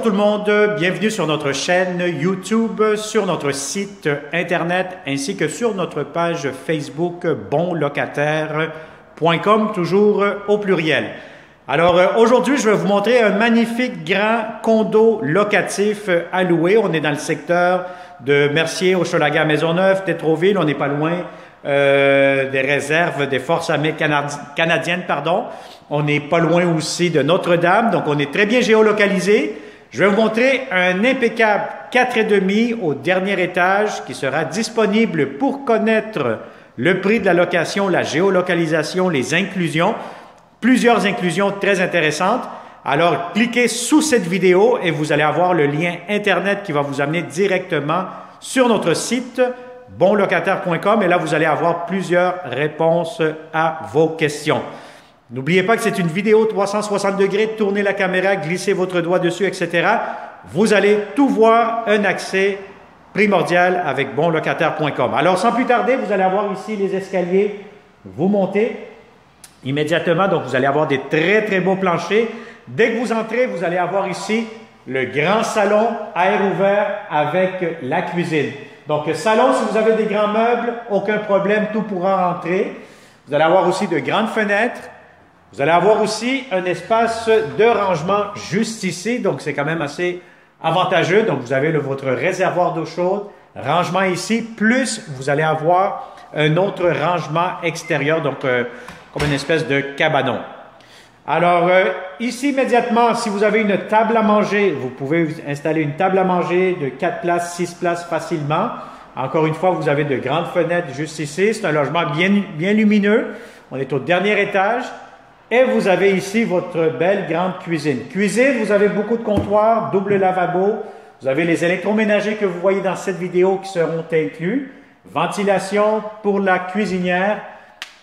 tout le monde, bienvenue sur notre chaîne YouTube, sur notre site internet ainsi que sur notre page Facebook bonlocataire.com, toujours au pluriel. Alors aujourd'hui, je vais vous montrer un magnifique grand condo locatif à louer. On est dans le secteur de Mercier, Hochelaga, Maisonneuve, Tétroville. On n'est pas loin des réserves des Forces armées canadiennes, pardon. On n'est pas loin aussi de Notre-Dame, donc on est très bien géolocalisé. Je vais vous montrer un impeccable 4,5 au dernier étage qui sera disponible pour connaître le prix de la location, la géolocalisation, les inclusions. Plusieurs inclusions très intéressantes. Alors, cliquez sous cette vidéo et vous allez avoir le lien Internet qui va vous amener directement sur notre site bonlocataire.com et là, vous allez avoir plusieurs réponses à vos questions. N'oubliez pas que c'est une vidéo 360 degrés, tournez la caméra, glissez votre doigt dessus, etc. Vous allez tout voir, un accès primordial avec bonlocataire.com. Alors, sans plus tarder, vous allez avoir ici les escaliers. Vous montez immédiatement, donc vous allez avoir des très beaux planchers. Dès que vous entrez, vous allez avoir ici le grand salon à air ouvert avec la cuisine. Donc, salon, si vous avez des grands meubles, aucun problème, tout pourra entrer. Vous allez avoir aussi de grandes fenêtres. Vous allez avoir aussi un espace de rangement juste ici, donc c'est quand même assez avantageux. Donc, vous avez votre réservoir d'eau chaude, rangement ici, plus vous allez avoir un autre rangement extérieur, donc comme une espèce de cabanon. Alors, ici, immédiatement, si vous avez une table à manger, vous pouvez installer une table à manger de 4 places, 6 places facilement. Encore une fois, vous avez de grandes fenêtres juste ici. C'est un logement bien lumineux. On est au dernier étage. Et vous avez ici votre belle grande cuisine. Cuisine, vous avez beaucoup de comptoirs, double lavabo. Vous avez les électroménagers que vous voyez dans cette vidéo qui seront inclus. Ventilation pour la cuisinière.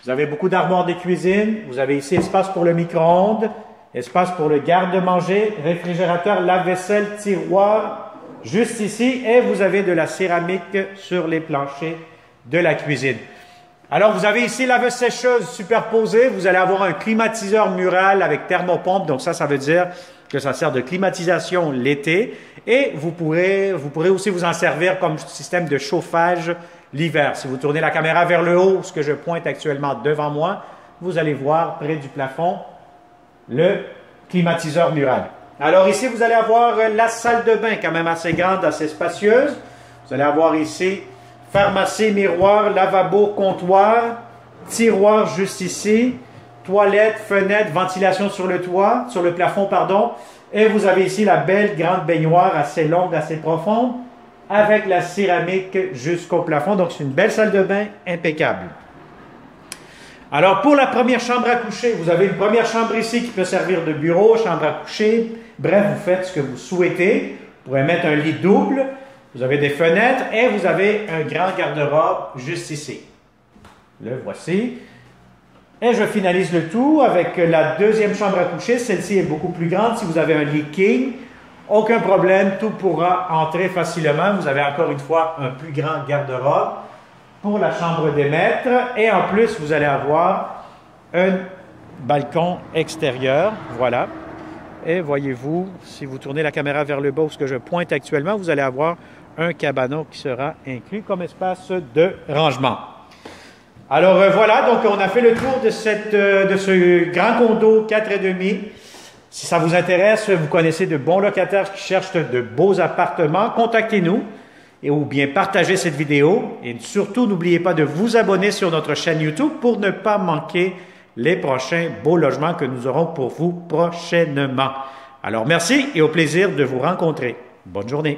Vous avez beaucoup d'armoires de cuisine. Vous avez ici espace pour le micro-ondes, espace pour le garde-manger, réfrigérateur, lave-vaisselle, tiroir, juste ici. Et vous avez de la céramique sur les planchers de la cuisine. Alors, vous avez ici la lave-sécheuse superposée. Vous allez avoir un climatiseur mural avec thermopompe. Donc, ça veut dire que ça sert de climatisation l'été. Et vous pourrez aussi vous en servir comme système de chauffage l'hiver. Si vous tournez la caméra vers le haut, ce que je pointe actuellement devant moi, vous allez voir près du plafond le climatiseur mural. Alors, ici, vous allez avoir la salle de bain quand même assez grande, assez spacieuse. Vous allez avoir ici pharmacie, miroir, lavabo, comptoir, tiroir juste ici, toilette, fenêtre, ventilation sur le toit, sur le plafond, pardon. Et vous avez ici la belle grande baignoire assez longue, assez profonde, avec la céramique jusqu'au plafond. Donc, c'est une belle salle de bain impeccable. Alors, pour la première chambre à coucher, vous avez une première chambre ici qui peut servir de bureau, chambre à coucher. Bref, vous faites ce que vous souhaitez. Vous pourrez mettre un lit double. Vous avez des fenêtres et vous avez un grand garde-robe juste ici. Le voici. Et je finalise le tout avec la deuxième chambre à coucher. Celle-ci est beaucoup plus grande. Si vous avez un lit king, aucun problème, tout pourra entrer facilement. Vous avez encore une fois un plus grand garde-robe pour la chambre des maîtres. Et en plus, vous allez avoir un balcon extérieur. Voilà. Et voyez-vous, si vous tournez la caméra vers le bas où ce que je pointe actuellement, vous allez avoir un cabanon qui sera inclus comme espace de rangement. Alors voilà, donc on a fait le tour de ce grand condo 4,5. Si ça vous intéresse, vous connaissez de bons locataires qui cherchent de beaux appartements, contactez-nous ou bien partagez cette vidéo. Et surtout, n'oubliez pas de vous abonner sur notre chaîne YouTube pour ne pas manquer les prochains beaux logements que nous aurons pour vous prochainement. Alors merci et au plaisir de vous rencontrer. Bonne journée.